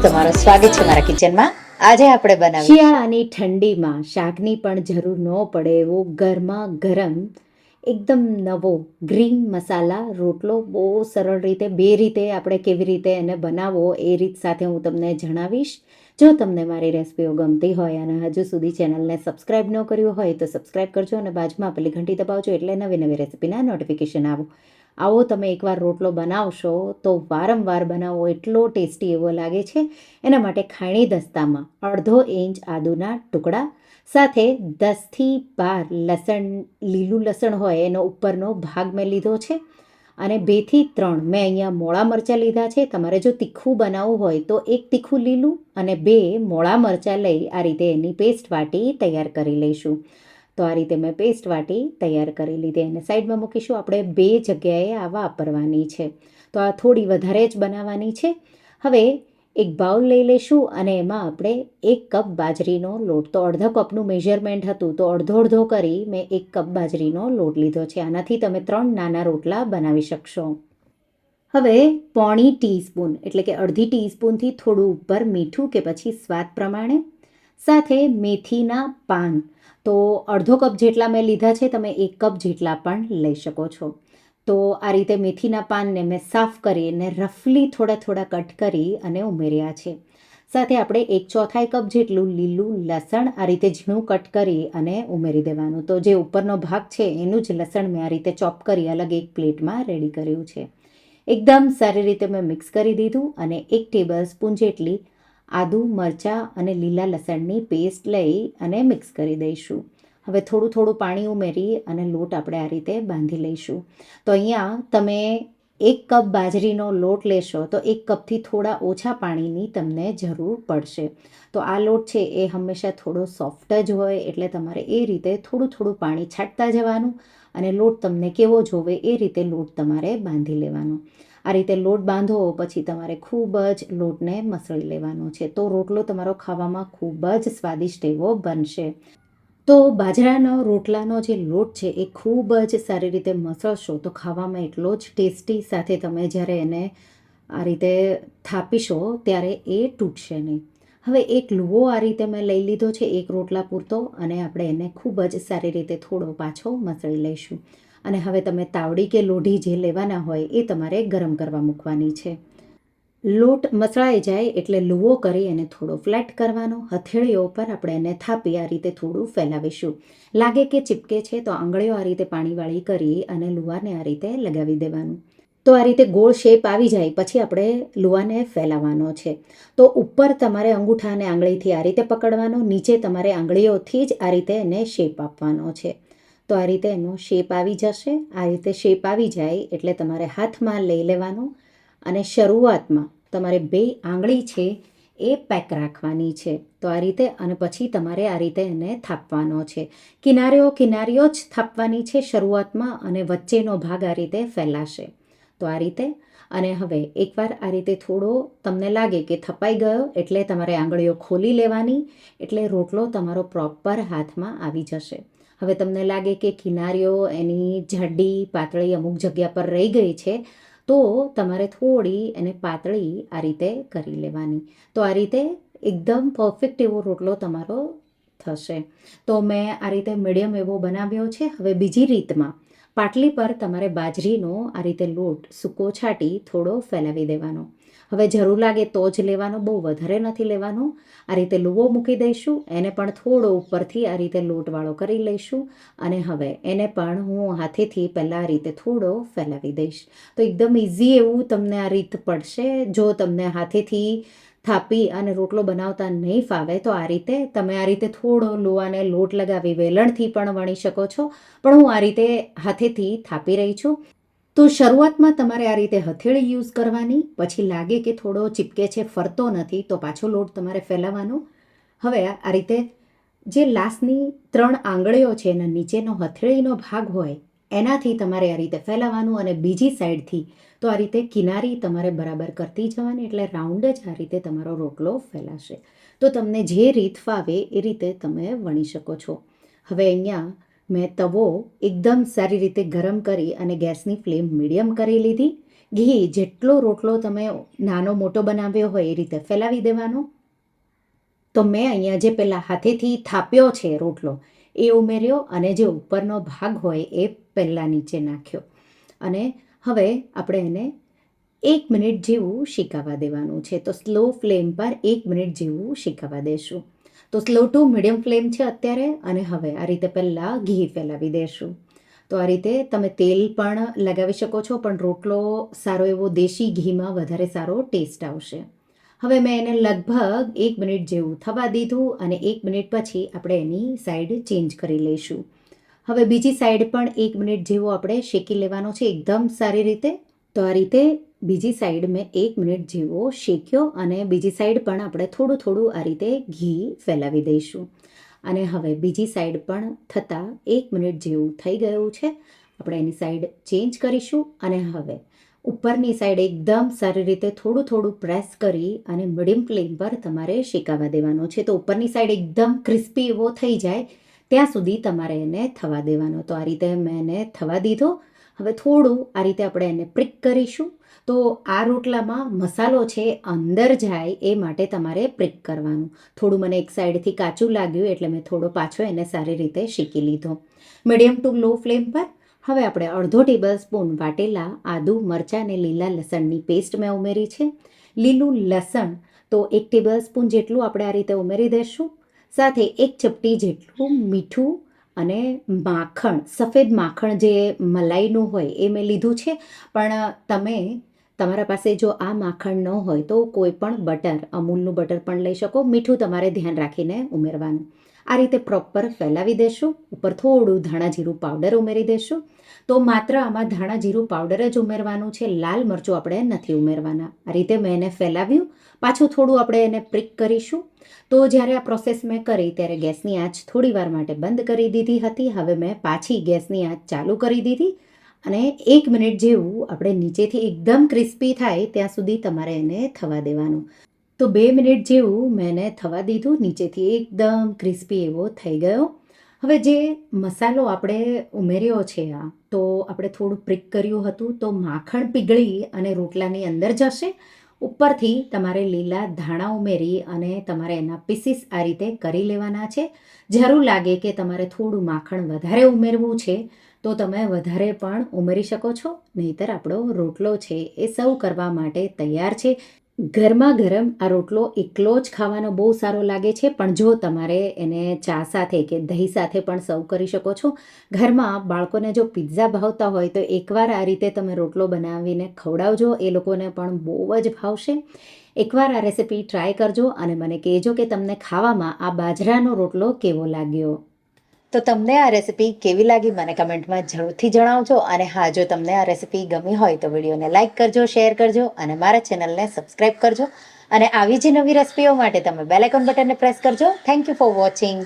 તમારું સ્વાગત છે મારા કિચનમાં. આજે આપણે બનાવીશું શિયાળાની ઠંડીમાં શાકની પણ જરૂર ન પડે એવો ગરમા ગરમ એકદમ નવો ગ્રીન મસાલા રોટલો બહુ સરળ રીતે બે રીતે આપણે કેવી રીતે એને બનાવવો એ રીત સાથે હું તમને જણાવીશ. જો તમને મારી રેસિપીઓ ગમતી હોય અને હજુ સુધી ચેનલને સબસ્ક્રાઈબ ન કર્યું હોય તો સબસ્ક્રાઈબ કરજો અને બાજુમાં આપેલી ઘંટી દબાવજો એટલે નવી નવી રેસિપીના નોટિફિકેશન આવો તમે એકવાર રોટલો બનાવશો તો વારંવાર બનાવો એટલો ટેસ્ટી એવો લાગે છે. એના માટે ખાયણી દસ્તામાં અડધો ઇંચ આદુના ટુકડા સાથે 10થી 12 લસણ, લીલું લસણ હોય એનો ઉપરનો ભાગ મેં લીધો છે અને 2થી 3 મેં અહીંયા મોળા મરચાં લીધા છે. તમારે જો તીખું બનાવવું હોય તો 1 તીખું લીલું અને 2 મોળા મરચાં લઈ આ રીતે એની પેસ્ટ વાટી તૈયાર કરી લઈશું. તો આ રીતે મેં પેસ્ટ વાટી તૈયાર કરી લીધી એને સાઈડમાં મૂકીશું. આપણે 2 જગ્યાએ આ વાપરવાની છે તો આ થોડી વધારે જ બનાવવાની છે. હવે એક બાઉલ લઈ લઈશું અને એમાં આપણે 1 કપ બાજરીનો લોટ, તો અડધો કપનું મેઝરમેન્ટ હતું તો અડધો કરી મેં 1 કપ બાજરીનો લોટ લીધો છે. આનાથી તમે 3 નાના રોટલા બનાવી શકશો. હવે પોણી ટીસ્પૂન એટલે કે અડધી ટીસ્પૂનથી થોડું ઉપર મીઠું કે પછી સ્વાદ પ્રમાણે, સાથે મેથીના પાન તો અડધો કપ જેટલા મેં લીધા છે, તમે 1 કપ જેટલા પણ લઈ શકો છો. તો આ રીતે મેથીના પાનને મેં સાફ કરીને રફલી થોડા કટ કરી અને ઉમેર્યા છે. સાથે આપણે 1/4 કપ જેટલું લીલું લસણ આ રીતે ઝીણું કટ કરી અને ઉમેરી દેવાનું. તો જે ઉપરનો ભાગ છે એનું જ લસણ મેં આ રીતે ચોપ કરી અલગ એક પ્લેટમાં રેડી કર્યું છે. એકદમ સારી રીતે મેં મિક્સ કરી દીધું અને 1 ટેબલ સ્પૂન જેટલી આદુ, મરચાં અને લીલા લસણની પેસ્ટ લઈ અને મિક્સ કરી દઈશું. હવે થોડું પાણી ઉમેરી અને લોટ આપણે આ રીતે બાંધી લઈશું. તો અહીંયા તમે 1 કપ બાજરીનો લોટ લેશો તો 1 કપથી થોડા ઓછા પાણીની તમને જરૂર પડશે. તો આ લોટ છે એ હંમેશા થોડો સોફ્ટ જ હોય એટલે તમારે એ રીતે થોડું પાણી છાંટતા જવાનું અને લોટ તમને કેવો જોવે એ રીતે લોટ તમારે બાંધી લેવાનો. આ રીતે લોટ બાંધો પછી તમારે ખૂબ જ લોટને મસળી લેવાનો છે તો રોટલો તમારો ખાવામાં ખૂબ જ સ્વાદિષ્ટ એવો બનશે. તો બાજરાનો રોટલાનો જે લોટ છે એ ખૂબ જ સારી રીતે મસળશો તો ખાવામાં એટલો જ ટેસ્ટી, સાથે તમે જ્યારે એને આ રીતે થાપીશો ત્યારે એ તૂટશે નહીં. હવે એક લુવો આ રીતે મેં લઈ લીધો છે 1 રોટલા પૂરતો અને આપણે એને ખૂબ જ સારી રીતે થોડો પાછો મસળી લઈશું. અને હવે તમે તાવડી કે લોઢી જે લેવાના હોય એ તમારે ગરમ કરવા મૂકવાની છે. લોટ મસળાઈ જાય એટલે લુવો કરી અને થોડો ફ્લેટ કરવાનો. હથેળીઓ પર આપણે એને થાપી આ રીતે થોડું ફેલાવીશું. લાગે કે ચીપકે છે તો આંગળીઓ આ રીતે પાણીવાળી કરી અને લુવાને આ રીતે લગાવી દેવાનું. તો આ રીતે ગોળ શેપ આવી જાય પછી આપણે લુવાને ફેલાવવાનો છે. તો ઉપર તમારે અંગૂઠા અને આંગળીથી આ રીતે પકડવાનો, નીચે તમારે આંગળીઓથી જ આ રીતે એને શેપ આપવાનો છે. તો આ રીતે એનો શેપ આવી જશે. આ રીતે શેપ આવી જાય એટલે તમારે હાથમાં લઈ લેવાનો અને શરૂઆતમાં તમારે 2 આંગળી છે એ પેક રાખવાની છે. તો આ રીતે અને પછી તમારે આ રીતે એને થાપવાનો છે. કિનારીઓ જ થાપવાની છે શરૂઆતમાં અને વચ્ચેનો ભાગ આ રીતે ફેલાશે. તો આ રીતે અને હવે એકવાર આ રીતે થોડો તમને લાગે કે થપાઈ ગયો એટલે તમારે આંગળીઓ ખોલી લેવાની એટલે રોટલો તમારો પ્રોપર હાથમાં આવી જશે. હવે તમને લાગે કે કિનારીઓ એની જાડી પાતળી અમુક જગ્યા પર રહી ગઈ છે તો તમારે થોડી એને પાતળી આ રીતે કરી લેવાની. તો આ રીતે એકદમ પરફેક્ટ એવો રોટલો તમારો થશે. તો મેં આ રીતે મીડિયમ એવો બનાવ્યો છે. હવે બીજી રીતમાં પાટલી પર તમારે બાજરીનો આ રીતે લોટ સૂકો છાંટી થોડો ફેલાવી દેવાનો. હવે જરૂર લાગે તો જ લેવાનો, બહુ વધારે નથી લેવાનો. આ રીતે લુવો મૂકી દઈશું, એને પણ થોડો ઉપરથી આ રીતે લોટવાળો કરી લઈશું અને હવે એને પણ હું હાથેથી પહેલાં આ રીતે થોડો ફેલાવી દઈશ. તો એકદમ ઇઝી એવું તમને આ રીત પડશે. જો તમને હાથેથી થાપી અને રોટલો બનાવતા નહીં ફાવે તો આ રીતે તમે આ રીતે થોડો લુવાને લોટ લગાવી વેલણથી પણ વણી શકો છો, પણ હું આ રીતે હાથેથી થાપી રહી છું. તો શરૂઆતમાં તમારે આ રીતે હથેળી યુઝ કરવાની, પછી લાગે કે થોડો ચીપકે છે, ફરતો નથી તો પાછો લોટ તમારે ફેલાવવાનો. હવે આ રીતે જે લાસ્ટની 3 આંગળીઓ છે એના નીચેનો હથેળીનો ભાગ હોય એનાથી તમારે આ રીતે ફેલાવવાનું અને બીજી સાઈડથી તો આ રીતે કિનારી તમારે બરાબર કરતી જવાની એટલે રાઉન્ડ જ આ રીતે તમારો રોટલો ફેલાશે. તો તમને જે રીત ફાવે એ રીતે તમે વણી શકો છો. હવે અહીંયા મેં તવો એકદમ સારી રીતે ગરમ કરી અને ગેસની ફ્લેમ મીડિયમ કરી લીધી. ઘી જેટલો રોટલો તમે નાનો મોટો બનાવ્યો હોય એ રીતે ફેલાવી દેવાનો. તો મેં અહીંયા જે પેલા હાથેથી થાપ્યો છે રોટલો એ ઉમેર્યો અને જે ઉપરનો ભાગ હોય એ પહેલાં નીચે નાખ્યો. અને હવે આપણે એને 1 મિનિટ જેવું શેકાવા દેવાનું છે. તો સ્લો ફ્લેમ પર 1 મિનિટ જેવું શેકાવા દેશું. તો સ્લો ટુ મીડિયમ ફ્લેમ છે અત્યારે. અને હવે આ રીતે પહેલાં ઘી ફેલાવી દેશું. તો આ રીતે તમે તેલ પણ લગાવી શકો છો, પણ રોટલો સારો એવો દેશી ઘીમાં વધારે સારો ટેસ્ટ આવશે. હવે મેં એને લગભગ 1 મિનિટ જેવું થવા દીધું અને 1 મિનિટ પછી આપણે એની સાઈડ ચેન્જ કરી લઈશું. હવે બીજી સાઈડ પણ 1 મિનિટ જેવો આપણે શેકી લેવાનો છે એકદમ સારી રીતે. તો આ રીતે બીજી સાઈડ મેં 1 મિનિટ જેવો શેક્યો અને બીજી સાઈડ પણ આપણે થોડું થોડું આ રીતે ઘી ફેલાવી દઈશું. અને હવે બીજી સાઈડ પણ થતાં 1 મિનિટ જેવું થઈ ગયું છે. આપણે એની સાઈડ ચેન્જ કરીશું અને હવે ઉપરની સાઈડ એકદમ સારી રીતે થોડું થોડું પ્રેસ કરી અને મીડિયમ ફ્લેમ પર તમારે શેકાવા દેવાનો છે. તો ઉપરની સાઈડ એકદમ ક્રિસ્પી એવો થઈ જાય ત્યાં સુધી તમારે એને થવા દેવાનો. તો આ રીતે મેં એને થવા દીધો. હવે થોડું આ રીતે આપણે એને પ્રિક કરીશું. તો આ રોટલામાં મસાલો છે અંદર જાય એ માટે તમારે પ્રિક કરવાનું. થોડું મને એક સાઈડથી કાચું લાગ્યું એટલે મેં થોડો પાછો એને સારી રીતે શેકી લીધો. મીડિયમ ટુ લો ફ્લેમ પર હવે આપણે અડધો ટેબલ સ્પૂન વાટેલા આદુ મરચાં અને લીલા લસણની પેસ્ટ મેં ઉમેરી છે. લીલું લસણ તો 1 ટેબલ સ્પૂન જેટલું આપણે આ રીતે ઉમેરી દઈશું. સાથે 1 ચપટી જેટલું મીઠું અને માખણ, સફેદ માખણ જે મલાઈનું હોય એ મેં લીધું છે. પણ તમે તમારા પાસે જો આ માખણ ન હોય તો કોઈ પણ બટર, અમૂલનું બટર પણ લઈ શકો. મીઠું તમારે ધ્યાન રાખીને ઉમેરવાનું. આ રીતે પ્રોપર ફેલાવી દેશું. ઉપર થોડું ધાણા જીરું પાવડર ઉમેરી દેશું. તો માત્ર આમાં ધાણા જીરું પાવડર જ ઉમેરવાનું છે, લાલ મરચું આપણે નથી ઉમેરવાના. આ રીતે મેં એને ફેલાવ્યું. પાછું થોડું આપણે એને પ્રિક કરીશું. તો જ્યારે આ પ્રોસેસ મેં કરી ત્યારે ગેસની આંચ થોડી વાર માટે બંધ કરી દીધી હતી. હવે મેં પાછી ગેસની આંચ ચાલુ કરી દીધી અને 1 મિનિટ જેવું આપણે નીચેથી એકદમ ક્રિસ્પી થાય ત્યાં સુધી તમારે એને થવા દેવાનું. તો 2 મિનિટ જેવું મેં એને થવા દીધું. નીચેથી એકદમ ક્રિસ્પી એવો થઈ ગયો. હવે જે મસાલો આપણે ઉમેર્યો છે તો આપણે થોડું પ્રિક કર્યું હતું તો માખણ પીગળી અને રોટલાની અંદર જશે. ઉપરથી તમારે લીલા ધાણા ઉમેરી અને તમારે એના પીસીસ આ રીતે કરી લેવાના છે. જરૂર લાગે કે તમારે થોડું માખણ વધારે ઉમેરવું છે તો તમે વધારે પણ ઉમેરી શકો છો. નહીંતર આપણો રોટલો છે એ સર્વ કરવા માટે તૈયાર છે. ગરમા ગરમ આ રોટલો એકલો જ ખાવાનો બહુ સારો લાગે છે, પણ જો તમારે એને ચા સાથે કે દહીં સાથે પણ સર્વ કરી શકો છો. ઘરમાં બાળકોને જો પિઝા ભાવતા હોય તો એકવાર આ રીતે તમે રોટલો બનાવીને ખવડાવજો, એ લોકોને પણ બહુ જ ભાવશે. એકવાર આ રેસિપી ટ્રાય કરજો અને મને કહેજો કે તમને ખાવામાં આ બાજરાનો રોટલો કેવો લાગ્યો. તો તમને આ રેસિપી કેવી લાગી મને કમેન્ટમાં જરૂરથી જણાવજો. અને હા, જો તમને આ રેસિપી ગમી હોય તો વિડીયોને લાઇક કરજો, શેર કરજો અને મારા ચેનલને સબસ્ક્રાઈબ કરજો. અને આવી જ નવી રેસિપીઓ માટે તમે બેલ આઇકોન બટનને પ્રેસ કરજો. Thank you for watching.